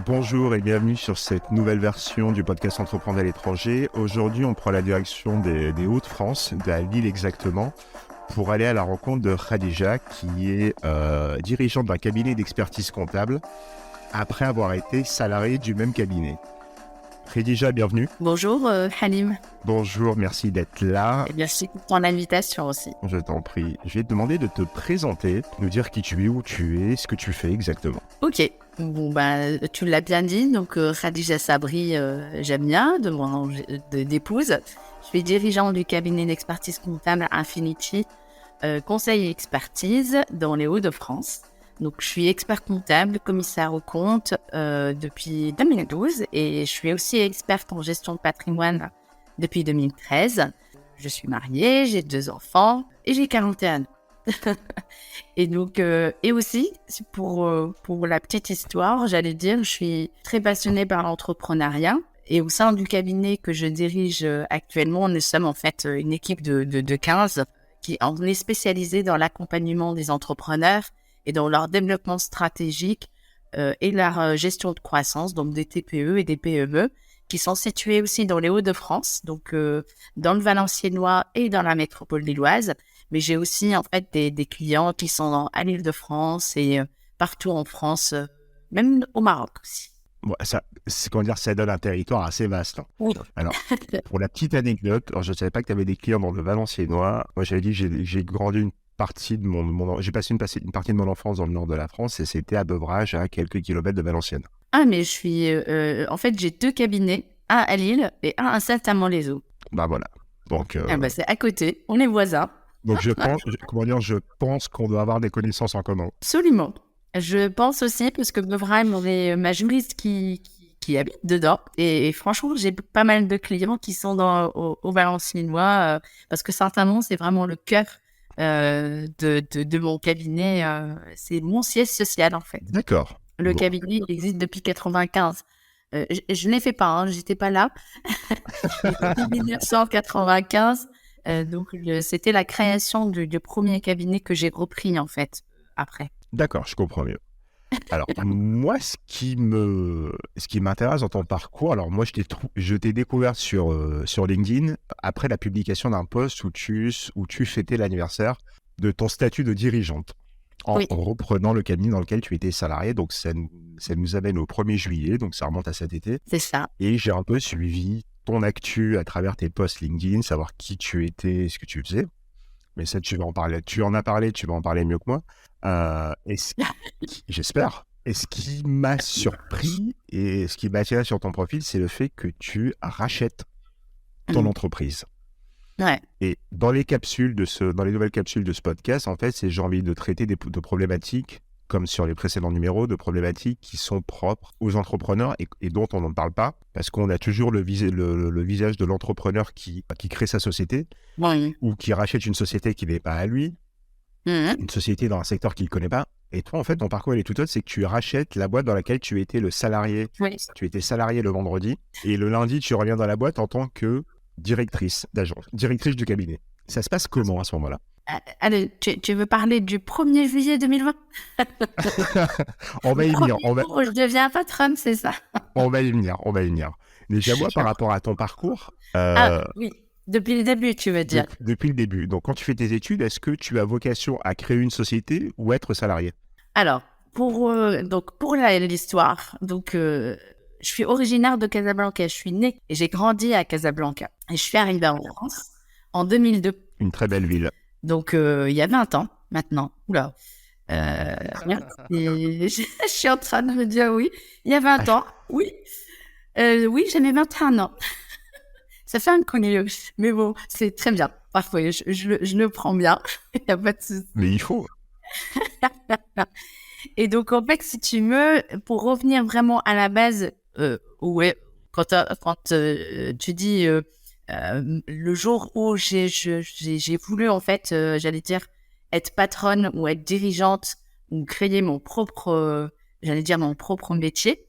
Bonjour et bienvenue sur cette nouvelle version du podcast Entreprendre à l'étranger. Aujourd'hui, on prend la direction des Hauts-de-France, à Lille exactement, pour aller à la rencontre de Khadija, qui est dirigeante d'un cabinet d'expertise comptable, après avoir été salariée du même cabinet. Khadija, bienvenue. Bonjour Halim. Bonjour, merci d'être là. Et merci pour ton invitation aussi. Je t'en prie. Je vais te demander de te présenter, nous dire qui tu es, où tu es, ce que tu fais exactement. Ok, tu l'as bien dit, donc Khadija Sabri Jamia, d'épouse. Je suis dirigeante du cabinet d'expertise comptable Infinity, conseil et expertise dans les Hauts-de-France. Donc, je suis expert comptable, commissaire aux comptes depuis 2012 et je suis aussi experte en gestion de patrimoine depuis 2013. Je suis mariée, j'ai 2 enfants et j'ai 41 ans. Et donc, et aussi, pour la petite histoire, j'allais dire, je suis très passionnée par l'entrepreneuriat. Et au sein du cabinet que je dirige actuellement, nous sommes en fait une équipe de 15 qui on est spécialisée dans l'accompagnement des entrepreneurs et dans leur développement stratégique et leur gestion de croissance, donc des TPE et des PME, qui sont situés aussi dans les Hauts-de-France, donc dans le Valenciennois et dans la métropole lilloise. Mais j'ai aussi en fait des clients qui sont à l'Île-de-France et partout en France, même au Maroc aussi. Bon, ça donne un territoire assez vaste. Hein. Oui. Alors, pour la petite anecdote, alors je ne savais pas que tu avais des clients dans le Valenciennois. Moi, j'avais dit que j'ai grandi une partie de j'ai passé une partie de mon enfance dans le nord de la France et c'était à Beuvrages, à quelques kilomètres de Valenciennes. Ah, mais je suis... en fait, j'ai 2 cabinets, un à Lille et un à Saint-Amand-les-Eaux. Bah voilà. Donc, c'est à côté, on est voisins. Donc je pense qu'on doit avoir des connaissances en commun. Absolument. Je pense aussi, parce que Beuvrages, on est ma juriste qui habite dedans. Et franchement, j'ai pas mal de clients qui sont au Valenciennois, parce que Saint-Amand, c'est vraiment le cœur de mon cabinet. C'est mon siège social, en fait. D'accord. Le cabinet, il existe depuis 95. Je ne l'ai fait pas, hein, j'étais pas là. Depuis 1995. Donc, c'était la création du premier cabinet que j'ai repris, en fait, après. D'accord, je comprends mieux. Alors, moi, ce qui m'intéresse dans ton parcours, alors moi, je t'ai découvert sur LinkedIn après la publication d'un post où tu fêtais l'anniversaire de ton statut de dirigeante, en reprenant le cabinet dans lequel tu étais salarié. Donc, ça nous amène au 1er juillet, donc ça remonte à cet été. C'est ça. Et j'ai un peu suivi ton actu à travers tes posts LinkedIn, savoir qui tu étais, ce que tu faisais. Mais ça, tu vas en parler. Tu en as parlé, tu vas en parler mieux que moi. J'espère. Et ce qui m'a surpris et ce qui m'a attiré sur ton profil, c'est le fait que tu rachètes ton entreprise. Ouais. Et dans les nouvelles capsules de ce podcast, en fait, j'ai envie de traiter de problématiques, comme sur les précédents numéros, de problématiques qui sont propres aux entrepreneurs et dont on n'en parle pas, parce qu'on a toujours le visage de l'entrepreneur qui crée sa société, ou qui rachète une société qui n'est pas à lui, une société dans un secteur qu'il ne connaît pas. Et toi, en fait, ton parcours, il est tout autre, c'est que tu rachètes la boîte dans laquelle tu étais le salarié. Oui. Tu étais salarié le vendredi, et le lundi, tu reviens dans la boîte en tant que directrice d'agence, directrice du cabinet. Ça se passe comment à ce moment-là? Allez, tu veux parler du 1er juillet 2020? On va y venir. Je deviens patronne, c'est ça? On va y venir. Déjà, moi, par rapport à ton parcours... oui, depuis le début, tu veux dire. Depuis le début. Donc, quand tu fais tes études, est-ce que tu as vocation à créer une société ou être salarié? Alors, pour l'histoire, je suis originaire de Casablanca. Je suis née et j'ai grandi à Casablanca. Et je suis arrivée en France en 2002. Une très belle ville. Donc, il y a 20 ans maintenant. Oula. Je suis en train de me dire oui. Il y a 20 ans, oui. Oui, j'ai mes 21 ans. Ça fait un connu, mais bon, c'est très bien. Parfois, je le prends bien. Il n'y a pas de souci. Mais il faut. Et donc, en fait, si tu veux, pour revenir vraiment à la base, quand tu dis le jour où j'ai voulu, en fait, j'allais dire, être patronne ou être dirigeante ou créer mon propre métier.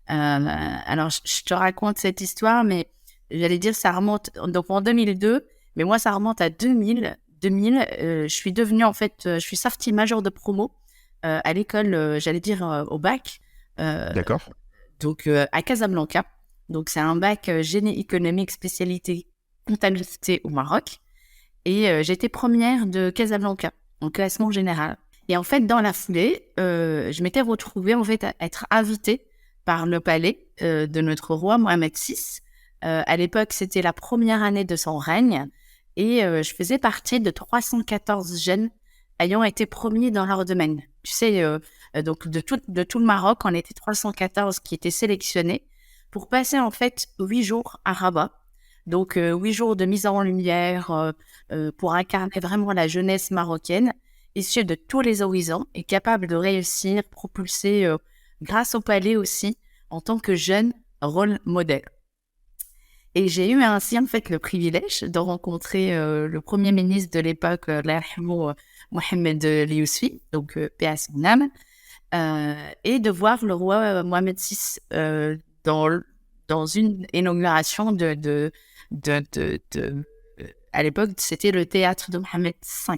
Alors, je te raconte cette histoire, mais j'allais dire, ça remonte donc en 2002, mais moi, ça remonte à 2000. Je suis devenue, en fait, je suis sortie majeure de promo à l'école, j'allais dire au bac. D'accord. donc à Casablanca. Donc, c'est un bac génie économique spécialité comptabilité au Maroc. Et j'étais première de Casablanca en classement général. Et en fait, dans la foulée, je m'étais retrouvée en fait à être invitée par le palais de notre roi Mohamed VI. À l'époque, c'était la première année de son règne et je faisais partie de 314 jeunes ayant été premiers dans leur domaine. Tu sais, donc de tout le Maroc, on était 314 qui étaient sélectionnés pour passer en fait 8 jours à Rabat. Donc 8 jours de mise en lumière pour incarner vraiment la jeunesse marocaine, issue de tous les horizons et capable de réussir, propulser grâce au palais aussi en tant que jeune rôle modèle. Et j'ai eu ainsi en fait le privilège de rencontrer le premier ministre de l'époque, Mohamed Liyousfi, donc paix à son âme, et de voir le roi Mohamed VI dans une inauguration à l'époque, c'était le théâtre de Mohamed V.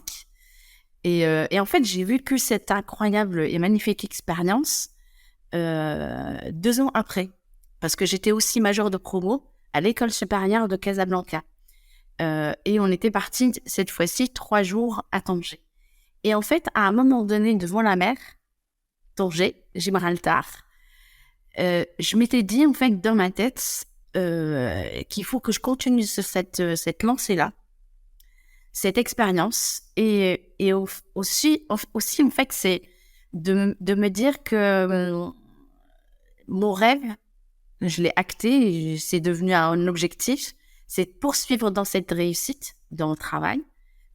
Et en fait, j'ai vécu cette incroyable et magnifique expérience 2 ans après, parce que j'étais aussi majeure de promo à l'école supérieure de Casablanca. Et on était partis cette fois-ci 3 jours à Tanger. Et en fait, à un moment donné, devant la mer, Tanger, Gibraltar, je m'étais dit en fait dans ma tête qu'il faut que je continue sur cette lancée-là, cette expérience, et aussi en fait, c'est de me dire que mon rêve, je l'ai acté, et c'est devenu un objectif, c'est de poursuivre dans cette réussite, dans le travail.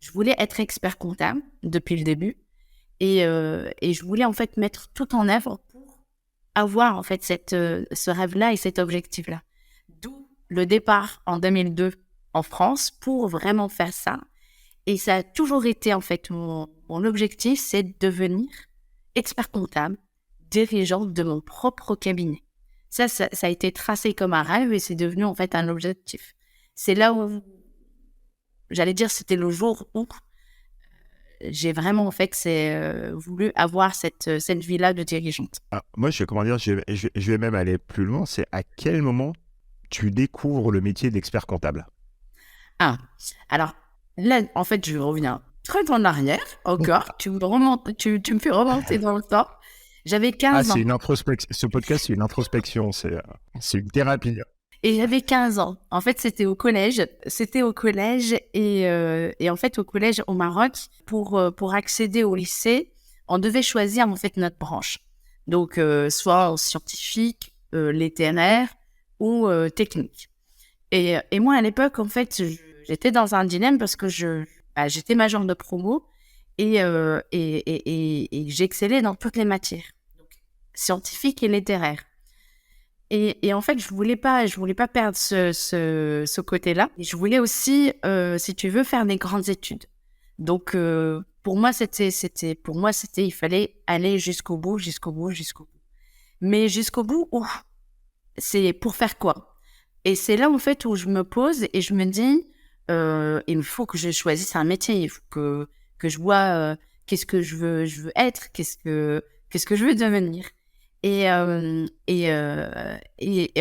Je voulais être expert comptable depuis le début, et je voulais en fait mettre tout en œuvre pour avoir en fait ce rêve-là et cet objectif-là. D'où le départ en 2002 en France pour vraiment faire ça. Et ça a toujours été en fait mon objectif, c'est de devenir expert comptable, dirigeant de mon propre cabinet. Ça a été tracé comme un rêve et c'est devenu en fait un objectif. C'est là où, j'allais dire, c'était le jour où j'ai vraiment en fait voulu avoir cette vie-là de dirigeante. Ah, moi, je vais même aller plus loin. C'est à quel moment tu découvres le métier d'expert comptable? Ah, alors là, en fait, je reviens très en arrière encore. Tu me fais remonter dans le temps. J'avais 15 ans. C'est une introspection. Ce podcast, c'est une introspection. C'est une thérapie. Et j'avais 15 ans. En fait, c'était au collège. Et en fait, au collège au Maroc, pour accéder au lycée, on devait choisir en fait notre branche. Donc, soit scientifique, littéraire ou technique. Et moi, à l'époque, en fait, j'étais dans un dilemme parce que j'étais majeure de promo et j'excellais dans toutes les matières, donc, scientifiques et littéraires. Et en fait, je voulais pas perdre ce côté-là. Et je voulais aussi, si tu veux, faire des grandes études. Donc, pour moi, il fallait aller jusqu'au bout. Mais jusqu'au bout, c'est pour faire quoi? Et c'est là, en fait, où je me pose et je me dis, il faut que je choisisse un métier. Il faut que je vois qu'est-ce que je veux être, qu'est-ce que je veux devenir. Et en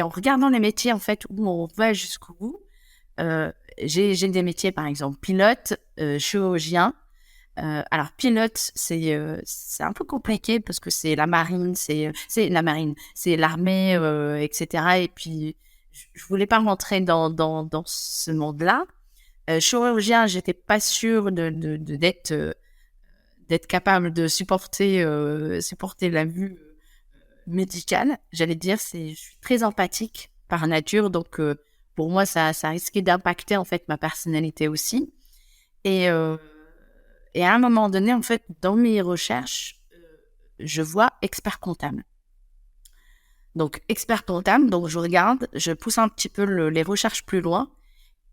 regardant les métiers, en fait, où on va jusqu'au bout, j'ai des métiers, par exemple, pilote, chirurgien. Alors, pilote, c'est un peu compliqué parce que c'est la marine, c'est l'armée, etc. Et puis, je voulais pas rentrer dans ce monde-là. Chirurgien, j'étais pas sûre d'être capable de supporter la vue médicale. J'allais dire, je suis très empathique par nature, donc pour moi, ça risquait d'impacter en fait ma personnalité aussi. Et à un moment donné, en fait, dans mes recherches, je vois expert comptable. Donc, expert comptable, donc je pousse un petit peu les recherches plus loin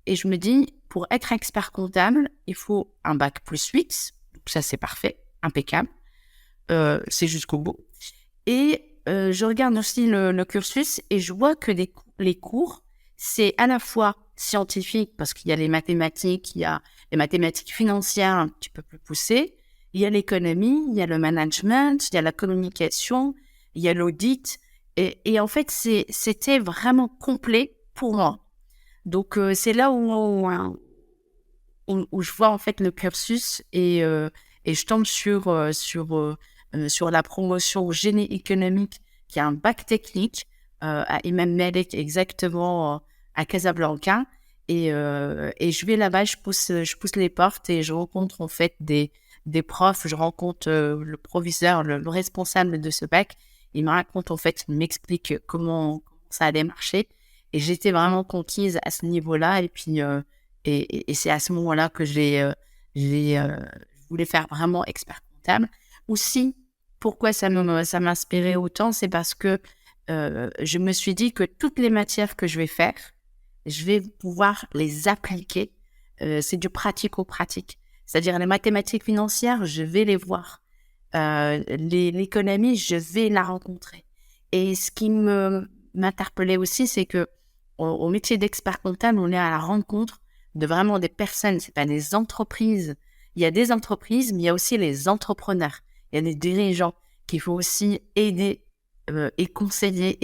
et je me dis, pour être expert comptable, il faut un bac +8, donc ça c'est parfait, impeccable, c'est jusqu'au bout. Et je regarde aussi le cursus et je vois que les cours, c'est à la fois scientifique parce qu'il y a les mathématiques, il y a les mathématiques financières un petit peu plus poussées, il y a l'économie, il y a le management, il y a la communication, il y a l'audit Et en fait, c'était vraiment complet pour moi. Donc, c'est là où je vois en fait le cursus et je tombe sur la promotion génie économique qui a un bac technique à Imam Malik exactement à Casablanca et je vais là-bas, je pousse les portes et je rencontre en fait des profs, je rencontre le proviseur, le responsable de ce bac. Il me raconte en fait, il m'explique comment ça allait marcher et j'étais vraiment conquise à ce niveau-là et puis et c'est à ce moment-là que je voulais faire vraiment expert comptable. Aussi, pourquoi ça m'inspirait autant, c'est parce que je me suis dit que toutes les matières que je vais faire, je vais pouvoir les appliquer. C'est du pratico-pratique. C'est-à-dire les mathématiques financières, je vais les voir. L'économie, je vais la rencontrer. Et ce qui m'interpellait aussi, c'est que au métier d'expert comptable, on est à la rencontre de vraiment des personnes, c'est pas des entreprises. Il y a des entreprises, mais il y a aussi les entrepreneurs. Il y a des dirigeants qu'il faut aussi aider et conseiller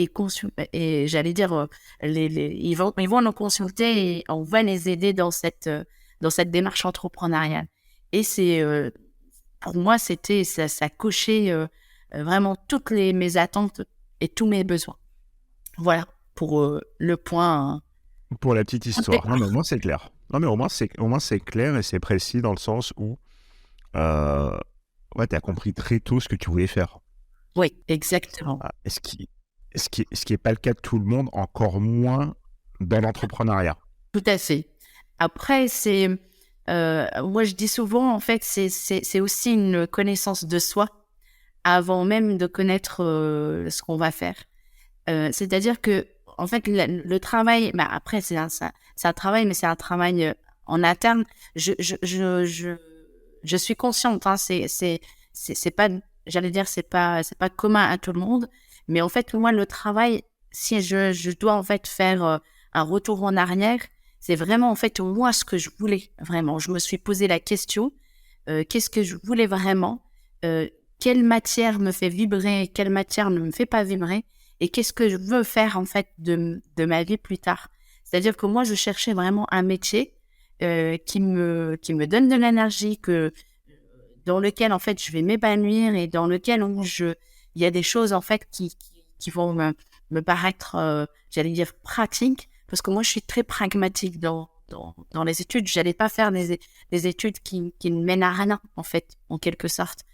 et j'allais dire, ils vont nous consulter et on va les aider dans cette démarche entrepreneuriale. Et c'est, pour moi, ça cochait vraiment toutes mes attentes et tous mes besoins. Voilà pour le point. Pour la petite histoire. Non, mais au moins, c'est clair. Non, mais au moins, c'est clair et c'est précis dans le sens où ouais, tu as compris très tôt ce que tu voulais faire. Oui, exactement. Ce qui est pas le cas de tout le monde, encore moins dans l'entrepreneuriat. Tout à fait. Après, moi, je dis souvent, en fait, c'est aussi une connaissance de soi avant même de connaître ce qu'on va faire. C'est-à-dire que, en fait, le travail, bah après, c'est un travail, mais c'est un travail en interne. Je suis consciente, hein, c'est pas, j'allais dire, c'est pas commun à tout le monde, mais en fait, moi, le travail, si je dois en fait faire un retour en arrière, c'est vraiment en fait moi ce que je voulais vraiment. Je me suis posé la question, qu'est-ce que je voulais vraiment, quelle matière me fait vibrer, quelle matière ne me fait pas vibrer, et qu'est-ce que je veux faire en fait de ma vie plus tard. C'est-à-dire que moi, je cherchais vraiment un métier qui me donne de l'énergie, dans lequel en fait je vais m'épanouir et dans lequel il y a des choses en fait qui vont me paraître, j'allais dire pratiques, parce que moi je suis très pragmatique dans les études. J'allais pas faire des études qui ne mènent à rien en fait, en quelque sorte.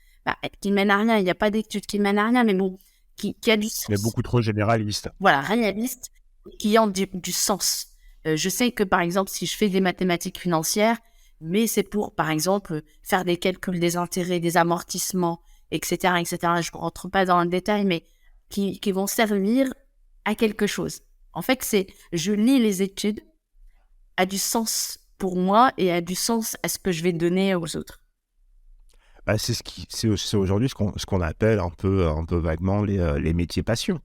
Qui ne mènent à rien, il n'y a pas d'études qui mènent à rien, mais bon, qui a du sens. Mais beaucoup trop généraliste. Voilà, réaliste, qui ont du sens. Je sais que, par exemple, si je fais des mathématiques financières, mais c'est pour, par exemple, faire des calculs des intérêts, des amortissements, etc., etc. Je ne rentre pas dans le détail, mais qui vont servir à quelque chose. En fait, je lis les études à du sens pour moi et à du sens à ce que je vais donner aux autres. C'est aujourd'hui ce qu'on appelle un peu vaguement les métiers passion.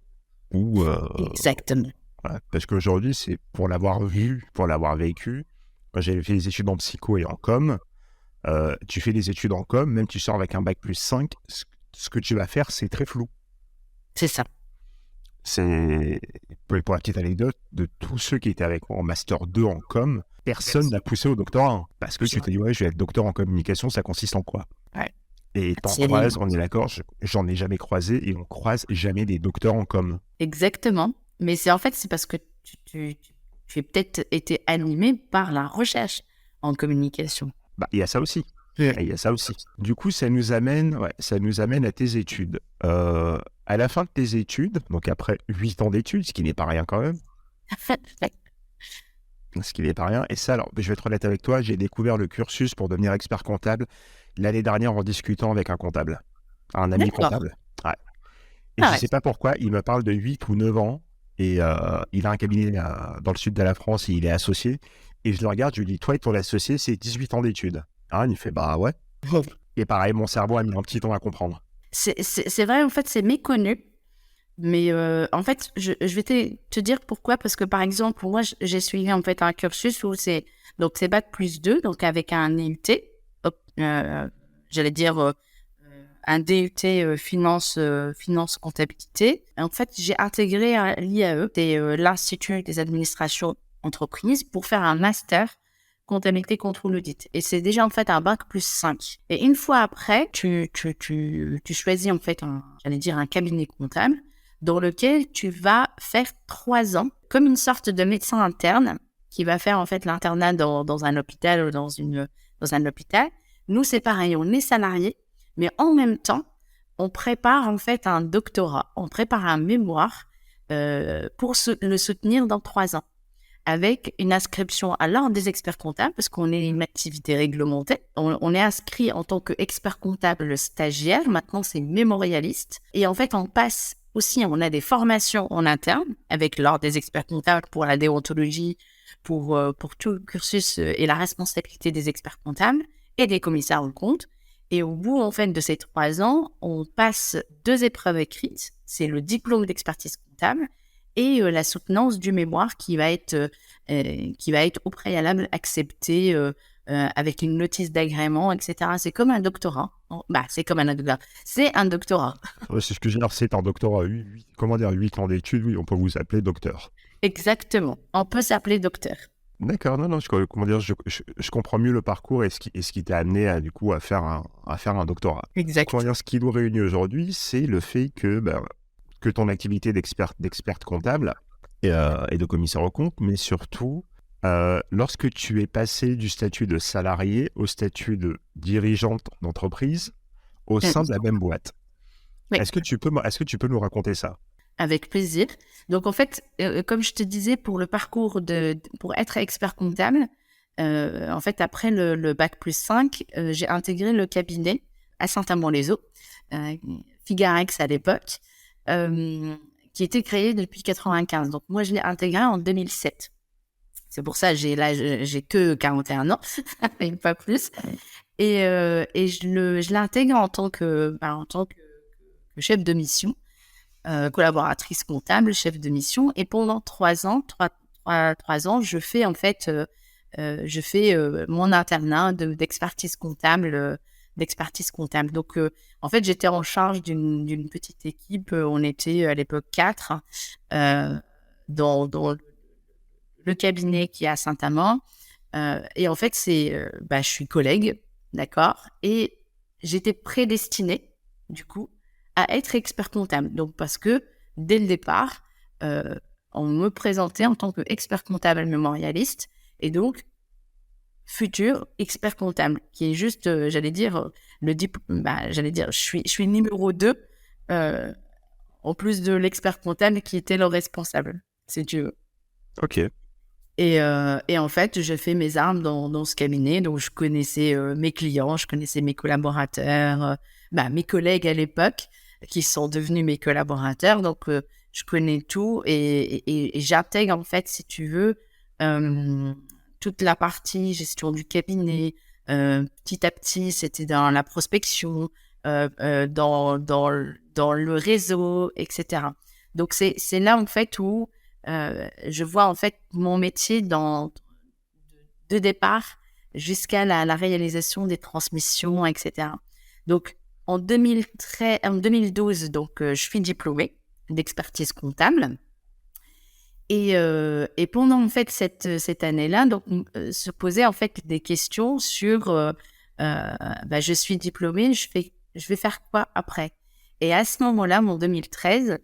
Exactement. Voilà, parce qu'aujourd'hui, c'est pour l'avoir vu, pour l'avoir vécu. Moi, j'ai fait des études en psycho et en com. Tu fais des études en com, même tu sors avec un bac plus 5, ce que tu vas faire, c'est très flou. C'est ça. C'est pour la petite anecdote, de tous ceux qui étaient avec moi en master 2 en com, personne n'a poussé au doctorat 1. Parce que tu t'es dit, ouais, je vais être docteur en communication, ça consiste en quoi? Ouais. Et t'en croises, on est d'accord, j'en ai jamais croisé et on croise jamais des docteurs en com. Exactement. Mais c'est parce que tu as peut-être été animé par la recherche en communication. Il y a ça aussi. Il y a ça aussi. Du coup, ça nous amène à tes études. À la fin de tes études, donc après 8 ans d'études, ce qui n'est pas rien quand même. Ce qui n'est pas rien. Et ça, alors, je vais être honnête avec toi, j'ai découvert le cursus pour devenir expert comptable l'année dernière en discutant avec un comptable, un ami comptable. Ouais. Et je ne sais pas pourquoi, il me parle de 8 ou 9 ans et il a un cabinet dans le sud de la France et il est associé. Et je le regarde, je lui dis, toi et ton associé, c'est 18 ans d'études. Ah, il fait, bah ouais. Et pareil, mon cerveau a mis un petit temps à comprendre. C'est vrai, en fait, c'est méconnu. Mais en fait, je vais te dire pourquoi. Parce que par exemple, moi, j'ai suivi en fait un cursus où c'est bac plus 2, donc avec un IUT, j'allais dire un DUT finance comptabilité. En fait, j'ai intégré l'IAE, c'est l'Institut des administrations entreprises, pour faire un master comptabilité contrôle audit. Et c'est déjà en fait un bac plus 5. Et une fois après, tu choisis en fait un cabinet comptable dans lequel tu vas faire 3 ans comme une sorte de médecin interne qui va faire en fait l'internat dans un hôpital ou dans un hôpital. Nous, c'est pareil, on est salariés, mais en même temps, on prépare en fait un doctorat, on prépare un mémoire pour le soutenir dans 3 ans, avec une inscription à l'ordre des experts comptables, parce qu'on est une activité réglementée. On est inscrit en tant qu'expert comptable stagiaire, maintenant c'est mémorialiste, et en fait on passe aussi, on a des formations en interne, avec l'ordre des experts comptables pour la déontologie, pour tout le cursus et la responsabilité des experts comptables et des commissaires aux comptes. Et au bout, en fait, de ces 3 ans, on passe 2 épreuves écrites. C'est le diplôme d'expertise comptable et la soutenance du mémoire qui va être au préalable accepté avec une notice d'agrément, etc. C'est comme un doctorat. C'est comme un doctorat. C'est un doctorat. Ouais, c'est ce que j'ai dit, c'est un doctorat. 8 ans d'études, oui, on peut vous appeler docteur. Exactement. On peut s'appeler docteur. D'accord, non, je comprends mieux le parcours et ce qui t'a amené à faire un doctorat. Exact. Ce qui nous réunit aujourd'hui, c'est le fait que ton activité d'experte comptable et de commissaire aux comptes, mais surtout, lorsque tu es passé du statut de salarié au statut de dirigeante d'entreprise au sein de la même boîte. Oui. Est-ce que tu peux nous raconter ça ? Avec plaisir. Donc, en fait, comme je te disais, pour le parcours pour être expert comptable, en fait, après le bac plus 5, j'ai intégré le cabinet à Saint-Amand-les-Eaux, Figarex à l'époque, qui était créé depuis 1995. Donc, moi, je l'ai intégré en 2007. C'est pour ça que j'ai que 41 ans, et pas plus. Et je l'intègre en tant que chef de mission. Collaboratrice comptable, chef de mission, et pendant 3 ans, je fais en fait, mon internat d'expertise comptable, Donc, en fait, j'étais en charge d'une petite équipe. On était à l'époque 4 dans le cabinet qui est à Saint-Amand. Et en fait, je suis collègue, d'accord, et j'étais prédestinée, du coup, à être expert comptable. Donc, parce que dès le départ, on me présentait en tant qu'expert comptable mémorialiste et donc futur expert comptable, qui est juste, je suis numéro 2 en plus de l'expert comptable qui était le responsable, si tu veux. Ok. Et en fait, j'ai fait mes armes dans ce cabinet. Donc, je connaissais mes clients, je connaissais mes collaborateurs, mes collègues à l'époque, qui sont devenus mes collaborateurs. Donc, je connais tout et j'intègre, en fait, si tu veux, toute la partie gestion du cabinet. Petit à petit, c'était dans la prospection, dans le réseau, etc. Donc, c'est là, en fait, où je vois, en fait, mon métier de départ jusqu'à la réalisation des transmissions, etc. Donc, en 2012, donc, je suis diplômée d'expertise comptable. Et pendant, en fait, cette année-là, donc, se posaient, en fait, des questions sur je suis diplômée, je vais faire quoi après? Et à ce moment-là, en 2013,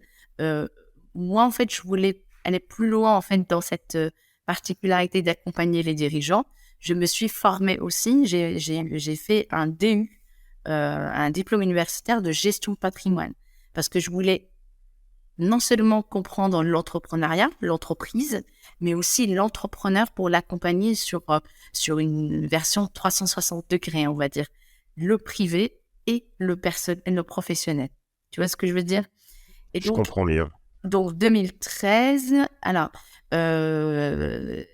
moi, en fait, je voulais aller plus loin, en fait, dans cette particularité d'accompagner les dirigeants. Je me suis formée aussi, j'ai fait un DU, un diplôme universitaire de gestion de patrimoine, parce que je voulais non seulement comprendre l'entrepreneuriat, l'entreprise, mais aussi l'entrepreneur pour l'accompagner sur une version 360 degrés, on va dire, le privé et le professionnel. Tu vois ce que je veux dire? Et je comprends bien. Donc, 2013, alors, il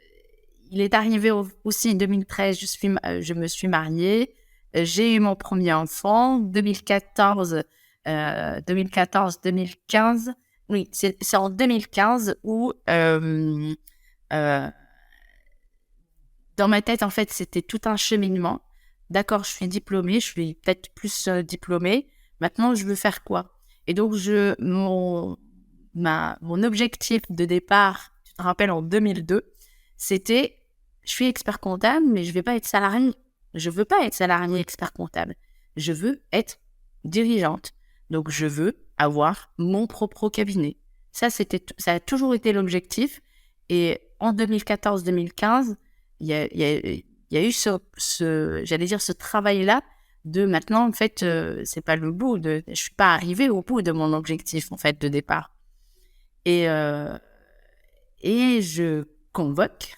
est arrivé aussi en 2013, je me suis mariée, j'ai eu mon premier enfant, 2014, 2015, oui, c'est en 2015 où, dans ma tête, en fait, c'était tout un cheminement. D'accord, je suis diplômée, je suis peut-être plus diplômée, Maintenant, je veux faire quoi? Et donc, mon objectif de départ, tu te rappelles, en 2002, c'était, je suis expert comptable, mais je vais pas être salarié. Je veux pas être salarié expert comptable. Je veux être dirigeante. Donc, je veux avoir mon propre cabinet. Ça a toujours été l'objectif. Et en 2014-2015, il y a eu j'allais dire, ce travail-là de maintenant, en fait, c'est pas le bout je suis pas arrivée au bout de mon objectif, en fait, de départ. Et je convoque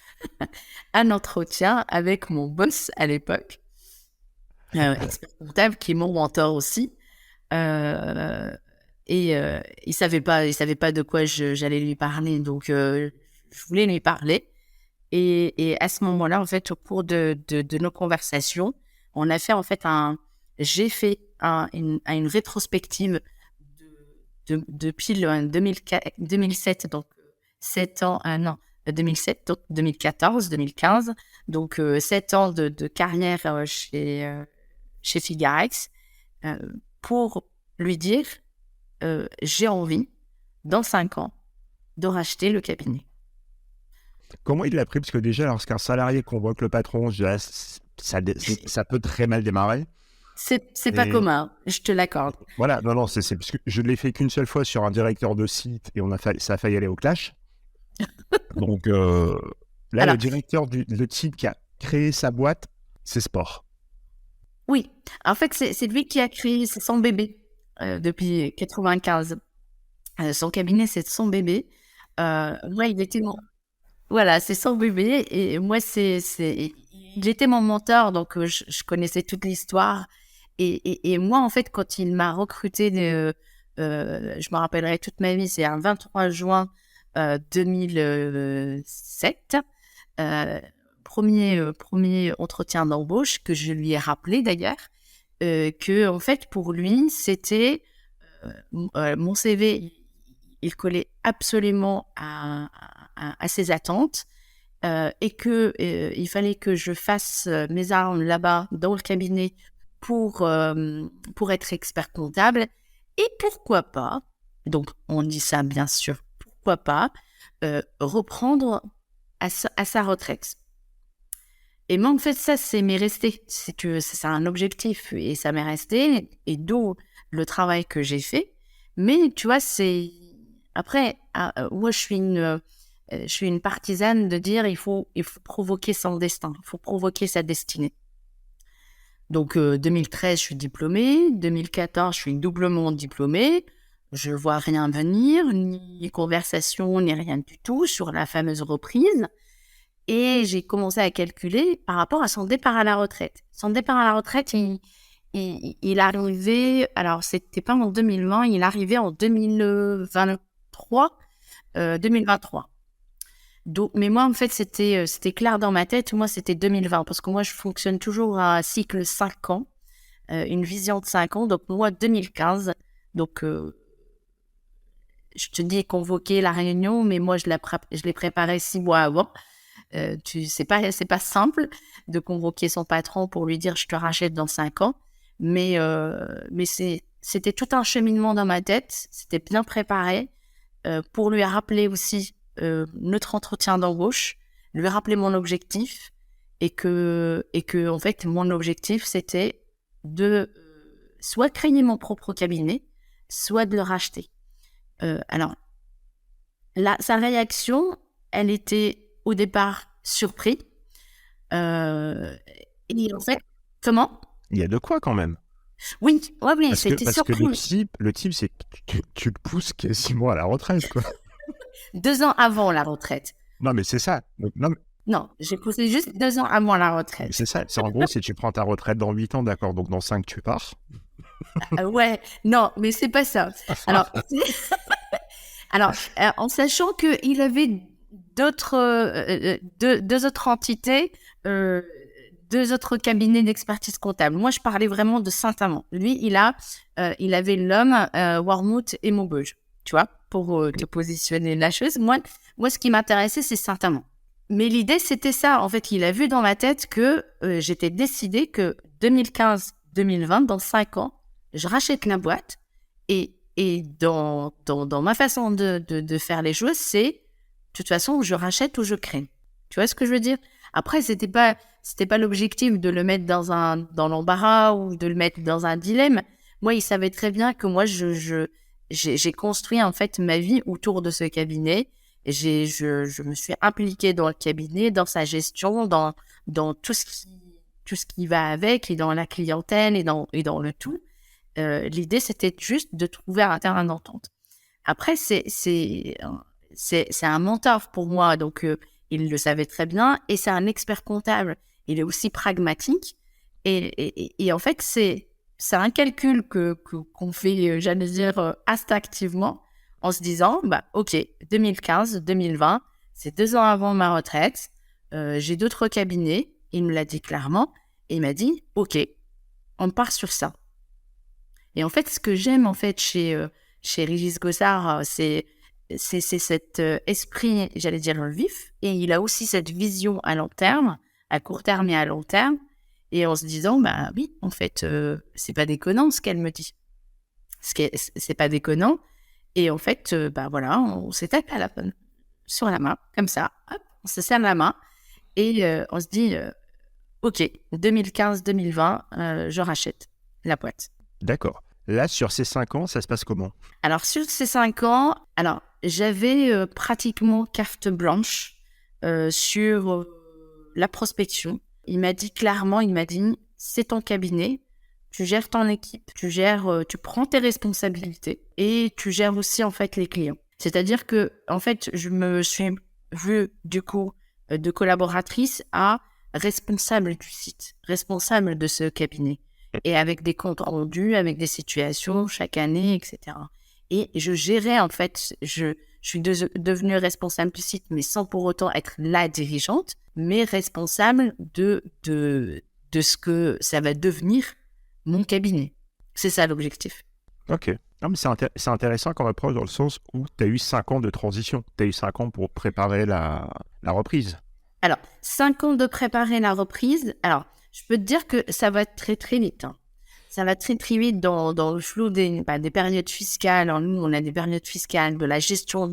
un entretien avec mon boss à l'époque, expert comptable, qui est mon mentor aussi. Il savait pas de quoi j'allais lui parler, donc je voulais lui parler. Et à ce moment-là, en fait, au cours de nos conversations, on a fait en fait j'ai fait une rétrospective depuis le 2007, donc 7 ans, non, 2007, donc 2014, 2015, donc 7 ans de carrière chez Figarex, pour lui dire, j'ai envie, dans 5 ans, de racheter le cabinet. Comment il l'a pris? Parce que déjà, lorsqu'un salarié convoque le patron, je dirais, ça peut très mal démarrer. C'est pas commun, je te l'accorde. Voilà, non, c'est parce que je ne l'ai fait qu'une seule fois sur un directeur de site et ça a failli aller au clash. Donc là, alors, le directeur le type qui a créé sa boîte, c'est Sport. Oui, en fait, c'est lui qui a créé, c'est son bébé depuis 95. Son cabinet, c'est son bébé. Moi, il était Voilà, c'est son bébé. Et moi, il était mon mentor, donc je connaissais toute l'histoire. Et moi, en fait, quand il m'a recruté, je me rappellerai toute ma vie, c'est un 23 juin 2007. Premier entretien d'embauche que je lui ai rappelé d'ailleurs, que en fait, pour lui, c'était mon CV, il collait absolument à ses attentes, et que il fallait que je fasse mes armes là-bas dans le cabinet pour être expert comptable. Et pourquoi pas, donc on dit ça bien sûr, pourquoi pas reprendre à sa retraite. Et moi, en fait, ça, m'est resté. C'est un objectif et ça m'est resté, et d'où le travail que j'ai fait. Mais tu vois, après, moi, je suis une partisane de dire il faut provoquer son destin, il faut provoquer sa destinée. Donc, 2013, je suis diplômée. 2014, je suis doublement diplômée. Je vois rien venir, ni conversation, ni rien du tout sur la fameuse reprise. Et j'ai commencé à calculer par rapport à son départ à la retraite. Son départ à la retraite, il arrivait, alors c'était pas en 2020, il arrivait en 2023. Donc, mais moi, en fait, c'était clair dans ma tête. Moi, c'était 2020, parce que moi, je fonctionne toujours à un cycle 5 ans, une vision de 5 ans. Donc, moi, 2015, donc je te dis convoquer la réunion, mais moi, je l'ai préparée 6 mois avant. C'est pas simple de convoquer son patron pour lui dire je te rachète dans 5 ans, mais c'était tout un cheminement dans ma tête, c'était bien préparé, pour lui rappeler aussi notre entretien d'embauche, lui rappeler mon objectif, et que en fait mon objectif c'était de soit créer mon propre cabinet, soit de le racheter. Alors là, sa réaction, elle était au départ surpris. Et en fait, comment? Il y a de quoi quand même. Oui, c'était parce surpris. Parce que le type, c'est que tu le pousses quasiment à la retraite, quoi. 2 ans avant la retraite. Non, mais c'est ça. Donc, non, j'ai poussé juste 2 ans avant la retraite. C'est ça. C'est en gros, si tu prends ta retraite dans 8 ans, d'accord, donc dans 5, tu pars. Ouais, non, mais c'est pas ça. Alors, en sachant qu'il avait deux autres entités, 2 autres cabinets d'expertise comptable. Moi, je parlais vraiment de Saint-Amand. Lui, il avait l'homme, Wormhout et Maubeuge, tu vois, pour te positionner la chose. Moi, ce qui m'intéressait, c'est Saint-Amand. Mais l'idée, c'était ça. En fait, il a vu dans ma tête que j'étais décidée que 2015-2020, dans 5 ans, je rachète la boîte et dans ma façon de faire les choses, c'est de toute façon, je rachète ou je crée. Tu vois ce que je veux dire? Après, c'était pas l'objectif de le mettre dans l'embarras ou de le mettre dans un dilemme. Moi, il savait très bien que moi, j'ai construit en fait ma vie autour de ce cabinet. Et je me suis impliquée dans le cabinet, dans sa gestion, dans tout ce qui va avec, et dans la clientèle et dans le tout. L'idée, c'était juste de trouver un terrain d'entente. Après, c'est un mentor pour moi, donc il le savait très bien, et c'est un expert comptable. Il est aussi pragmatique, et en fait, c'est un calcul qu'on fait, j'allais dire, instinctivement, en se disant, ok, 2015, 2020, c'est 2 ans avant ma retraite, j'ai d'autres cabinets, il me l'a dit clairement, et il m'a dit, ok, on part sur ça. Et en fait, ce que j'aime en fait chez Régis Gossard, c'est cet esprit, j'allais dire, vif, et il a aussi cette vision à long terme, à court terme et à long terme, et en se disant, oui, en fait, c'est pas déconnant ce qu'elle me dit. C'est pas déconnant, et en fait, voilà, on s'est tapé sur la main, comme ça, hop, on se serre la main, et on se dit, ok, 2015-2020, je rachète la boîte. D'accord. Là, sur ces 5 ans, ça se passe comment? Alors, sur ces 5 ans, j'avais pratiquement carte blanche sur la prospection. Il m'a dit clairement, c'est ton cabinet, tu gères ton équipe, tu prends tes responsabilités et tu gères aussi en fait les clients. C'est-à-dire que en fait, je me suis vue du coup de collaboratrice à responsable du site, responsable de ce cabinet, et avec des comptes rendus, avec des situations chaque année, etc. Et je gérais en fait, je suis devenue responsable du site, mais sans pour autant être la dirigeante, mais responsable de ce que ça va devenir mon cabinet. C'est ça l'objectif. Ok. Non, mais c'est intéressant comme approche dans le sens où tu as eu 5 ans de transition. Tu as eu 5 ans pour préparer la reprise. Alors, 5 ans de préparer la reprise. Alors, je peux te dire que ça va très, très vite. Ça va très, très vite dans le flou des périodes fiscales. Alors, nous, on a des périodes fiscales, de la gestion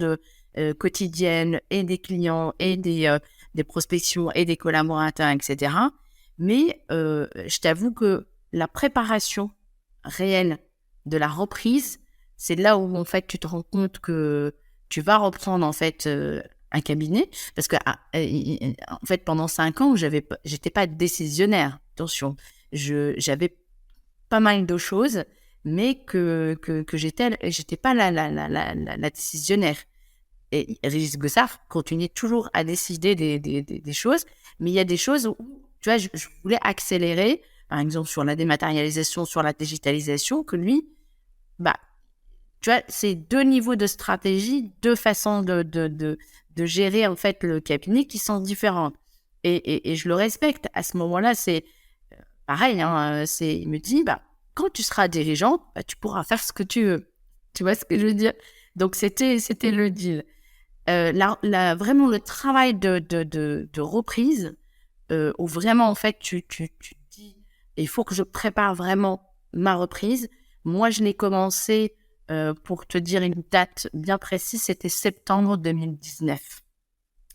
quotidienne et des clients et des prospections et des collaborateurs, etc. Mais je t'avoue que la préparation réelle de la reprise, c'est là où, en fait, tu te rends compte que tu vas reprendre, en fait, un cabinet, parce que en fait pendant 5 ans j'étais pas décisionnaire, attention, j'avais pas mal de choses, mais que j'étais pas la décisionnaire. Et Régis Gossard continuait toujours à décider des choses, mais il y a des choses où, tu vois, je voulais accélérer, par exemple sur la dématérialisation, sur la digitalisation, que lui, tu vois, c'est 2 niveaux de stratégie, 2 façons de gérer en fait le cabinet qui sont différentes. Et je le respecte. À ce moment-là, c'est pareil. Il me dit, quand tu seras dirigeant, tu pourras faire ce que tu veux. Tu vois ce que je veux dire? Donc, c'était le deal. Vraiment, le travail de reprise, où vraiment, en fait, tu dis, il faut que je prépare vraiment ma reprise. Moi, je l'ai commencé... pour te dire une date bien précise, c'était septembre 2019.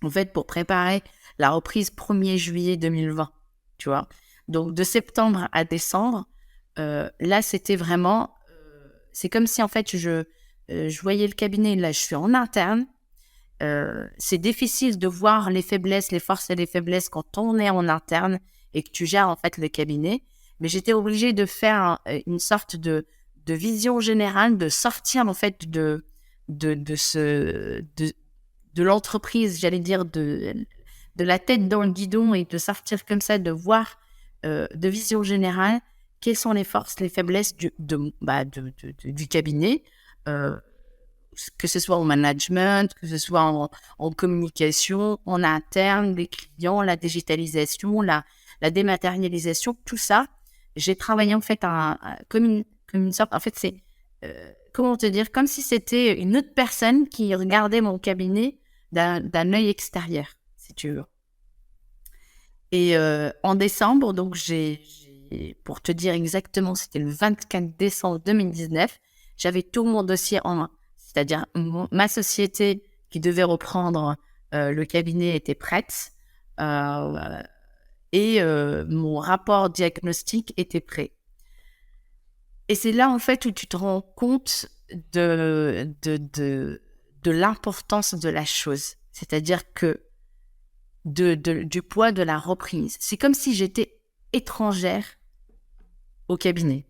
En fait, pour préparer la reprise 1er juillet 2020, tu vois. Donc, de septembre à décembre, là, c'était vraiment... c'est comme si, en fait, je voyais le cabinet, là, je suis en interne. C'est difficile de voir les faiblesses, les forces et les faiblesses quand on est en interne et que tu gères, en fait, le cabinet. Mais j'étais obligée de faire une sorte de vision générale, de sortir en fait de l'entreprise, j'allais dire de la tête dans le guidon, et de sortir comme ça, de voir de vision générale quelles sont les forces, les faiblesses du cabinet, que ce soit en management, que ce soit en communication, en interne, les clients, la digitalisation, la dématérialisation, tout ça. J'ai travaillé en fait comme une sorte, en fait, c'est, comment te dire, comme si c'était une autre personne qui regardait mon cabinet d'un œil extérieur, si tu veux. Et en décembre, donc, j'ai pour te dire exactement, c'était le 24 décembre 2019, j'avais tout mon dossier en main. C'est-à-dire, ma société qui devait reprendre le cabinet était prête et mon rapport diagnostic était prêt. Et c'est là, en fait, où tu te rends compte de l'importance de la chose. C'est-à-dire que du poids de la reprise. C'est comme si j'étais étrangère au cabinet.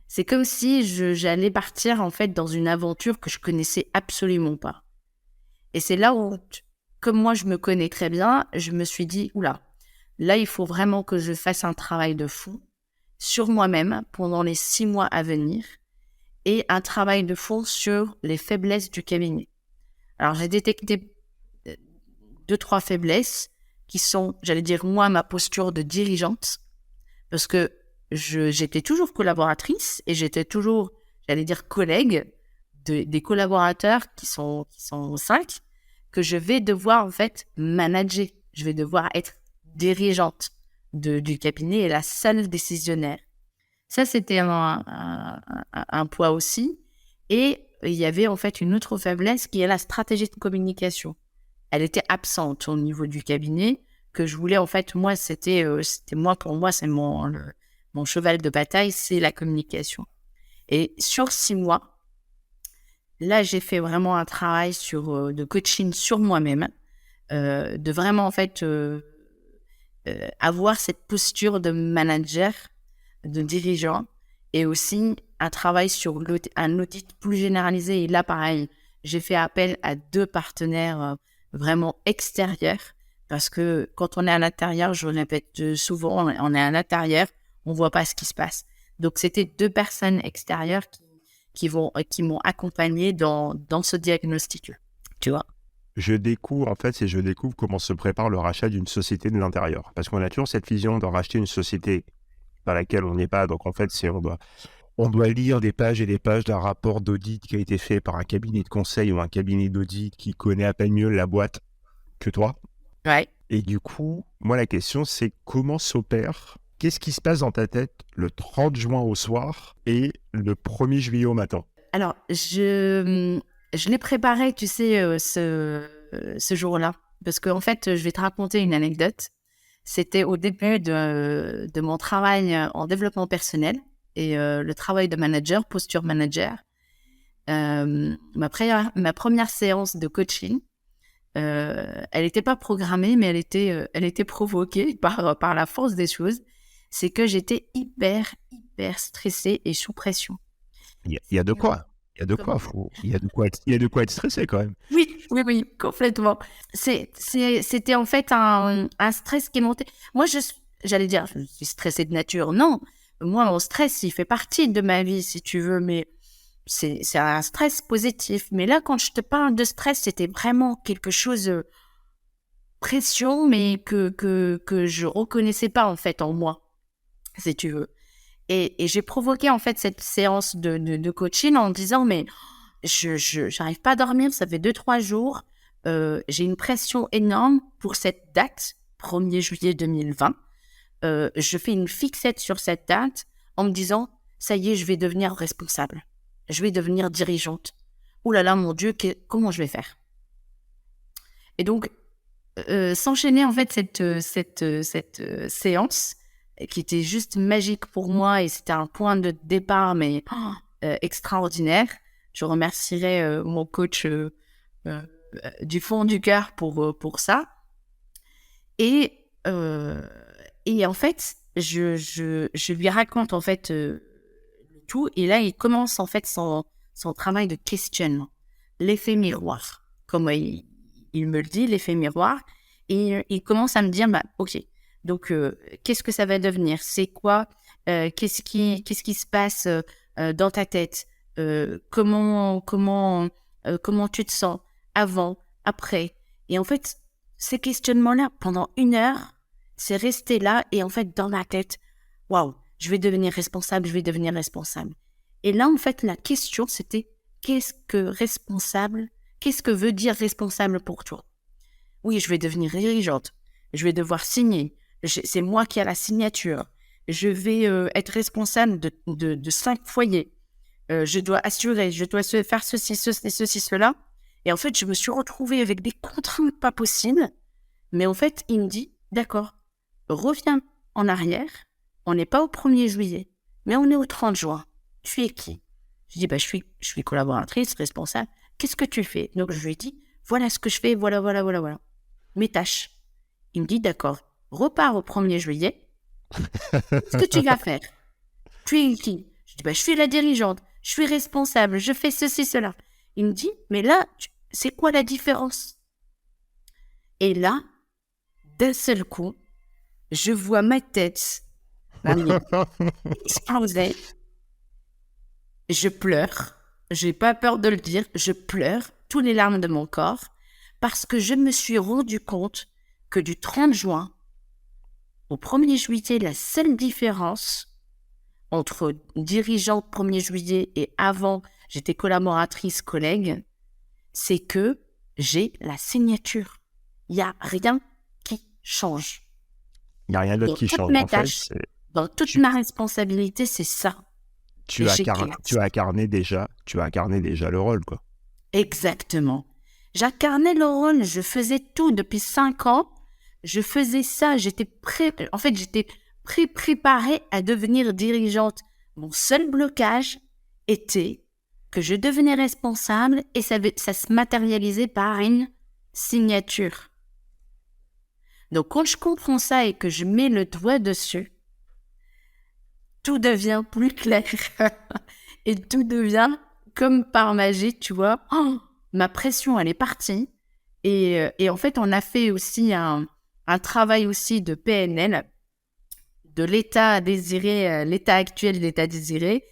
C'est comme si j'allais partir, en fait, dans une aventure que je connaissais absolument pas. Et c'est là où, comme moi, je me connais très bien, je me suis dit, oula, là, il faut vraiment que je fasse un travail de fond sur moi-même pendant les 6 mois à venir et un travail de fond sur les faiblesses du cabinet. Alors, j'ai détecté 2-3 faiblesses qui sont, j'allais dire, moi, ma posture de dirigeante, parce que j'étais toujours collaboratrice et j'étais toujours, j'allais dire, collègue des collaborateurs qui sont 5, que je vais devoir, en fait, manager. Je vais devoir être dirigeante du cabinet et la seule décisionnaire. Ça, c'était un poids aussi. Et il y avait, en fait, une autre faiblesse qui est la stratégie de communication. Elle était absente au niveau du cabinet, que je voulais, en fait, moi, c'était moi, pour moi, c'est mon cheval de bataille, c'est la communication. Et sur 6 mois, là, j'ai fait vraiment un travail de coaching sur moi-même, de vraiment, en fait, avoir cette posture de manager, de dirigeant, et aussi un travail sur un audit plus généralisé. Et là, pareil, j'ai fait appel à 2 partenaires vraiment extérieurs, parce que quand on est à l'intérieur, je le répète souvent, on est à l'intérieur, on voit pas ce qui se passe. Donc, c'était 2 personnes extérieures qui m'ont accompagné dans ce diagnostic-là, tu vois. Je découvre comment se prépare le rachat d'une société de l'intérieur. Parce qu'on a toujours cette vision de racheter une société dans laquelle on n'est pas. Donc, en fait, on doit lire des pages et des pages d'un rapport d'audit qui a été fait par un cabinet de conseil ou un cabinet d'audit qui connaît à peine mieux la boîte que toi. Ouais. Et du coup, moi, la question, c'est comment s'opère, qu'est-ce qui se passe dans ta tête le 30 juin au soir et le 1er juillet au matin? Alors, je l'ai préparé, tu sais, ce jour-là. Parce qu'en fait, je vais te raconter une anecdote. C'était au début de mon travail en développement personnel et le travail de manager, posture manager. Ma première séance de coaching, elle n'était pas programmée, mais elle était provoquée par la force des choses. C'est que j'étais hyper stressée et sous pression. Il y a de quoi. Il y a de quoi être stressé quand même. Oui, complètement. C'était en fait un stress qui est monté. Moi, j'allais dire, je suis stressée de nature. Non, moi, mon stress, il fait partie de ma vie, si tu veux, mais c'est un stress positif. Mais là, quand je te parle de stress, c'était vraiment quelque chose pression, mais que je reconnaissais pas en fait en moi, si tu veux. Et j'ai provoqué en fait cette séance de coaching en disant mais je j'arrive pas à dormir, ça fait 2-3 jours, j'ai une pression énorme pour cette date, 1er juillet 2020. Je fais une fixette sur cette date en me disant ça y est, je vais devenir responsable, je vais devenir dirigeante. Ouh là là, mon Dieu, comment je vais faire? Et donc s'enchaîner en fait cette séance qui était juste magique pour moi et c'était un point de départ mais extraordinaire. Je remercierai mon coach du fond du cœur pour ça. Et en fait, je lui raconte en fait tout et là il commence en fait son travail de questionnement, l'effet miroir, comme il me le dit, l'effet miroir, et il commence à me dire bah ok. Donc, qu'est-ce que ça va devenir? C'est quoi? Qu'est-ce qui se passe dans ta tête? Comment tu te sens avant, après? Et en fait, ces questionnements-là, pendant 1 heure, c'est resté là et en fait, dans ma tête, waouh, je vais devenir responsable. Et là, en fait, la question, c'était qu'est-ce que veut dire responsable pour toi? Oui, je vais devenir dirigeante. Je vais devoir signer. C'est moi qui ai la signature. je vais être responsable de 5 foyers. Je dois assurer, je dois faire ceci, cela. Et en fait, je me suis retrouvée avec des contraintes pas possibles. Mais en fait, il me dit, d'accord, reviens en arrière. On n'est pas au 1er juillet, mais on est au 30 juin. Tu es qui? Je dis, je suis collaboratrice, responsable. Qu'est-ce que tu fais? Donc, je lui dis, voilà ce que je fais, voilà. Mes tâches. Il me dit, d'accord, repars au 1er juillet. Qu'est-ce que tu vas faire? Tu es qui? Je dis, je suis la dirigeante, je suis responsable, je fais ceci, cela. Il me dit, mais là, c'est quoi la différence? Et là, d'un seul coup, je vois ma tête exploser. Je pleure. J'ai pas peur de le dire. Je pleure, toutes les larmes de mon corps, parce que je me suis rendu compte que du 30 juin au 1er juillet, la seule différence entre dirigeante 1er juillet et avant, j'étais collaboratrice, collègue, c'est que j'ai la signature. Il n'y a rien qui change. Il n'y a rien d'autre qui change. Mes tâches, dans toute ma responsabilité, c'est ça. Tu as incarné déjà le rôle, quoi. Exactement. J'incarnais le rôle, je faisais tout depuis 5 ans. Je faisais ça, j'étais préparée à devenir dirigeante. Mon seul blocage était que je devenais responsable et ça se matérialisait par une signature. Donc, quand je comprends ça et que je mets le doigt dessus, tout devient plus clair et tout devient comme par magie, tu vois. Oh, ma pression, elle est partie. Et en fait, on a fait aussi un travail aussi de PNL, de l'état désiré, l'état actuel, l'état désiré.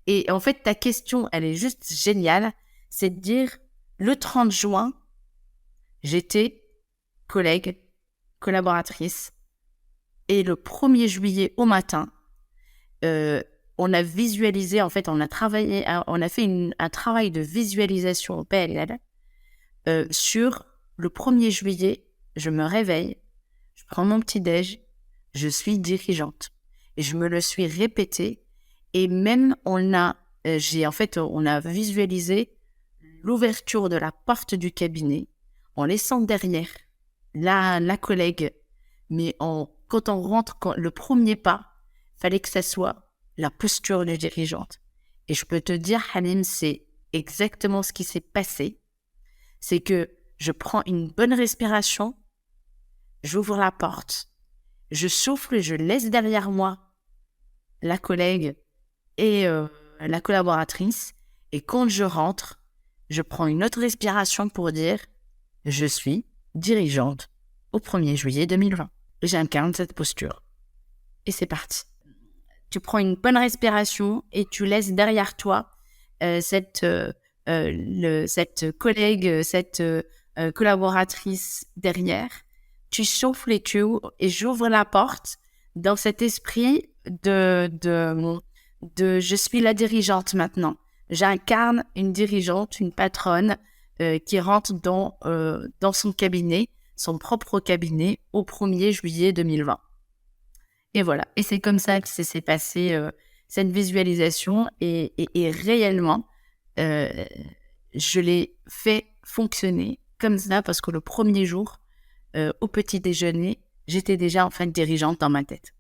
Et en fait, ta question, elle est juste géniale. C'est de dire, le 30 juin, j'étais collaboratrice. Et le 1er juillet au matin, on a visualisé, en fait, on a fait un travail de visualisation au PNL sur le 1er juillet, je me réveille, je prends mon petit-déj, je suis dirigeante. Et je me le suis répété. Et même, on a visualisé l'ouverture de la porte du cabinet en laissant derrière la collègue. Mais quand on rentre, le premier pas, fallait que ça soit la posture de dirigeante. Et je peux te dire, Halim, c'est exactement ce qui s'est passé. C'est que je prends une bonne respiration, j'ouvre la porte, je souffle, je laisse derrière moi la collègue et la collaboratrice. Et quand je rentre, je prends une autre respiration pour dire « Je suis dirigeante au 1er juillet 2020 ». J'incarne cette posture. Et c'est parti. Tu prends une bonne respiration et tu laisses derrière toi cette collègue, cette collaboratrice derrière. Tu souffles et j'ouvre la porte dans cet esprit de je suis la dirigeante maintenant. J'incarne une dirigeante, une patronne qui rentre dans son cabinet, son propre cabinet, au 1er juillet 2020. Et voilà. Et c'est comme ça que s'est passé cette visualisation. Et réellement, je l'ai fait fonctionner comme ça parce que le premier jour, au petit déjeuner, j'étais déjà en fait dirigeante dans ma tête.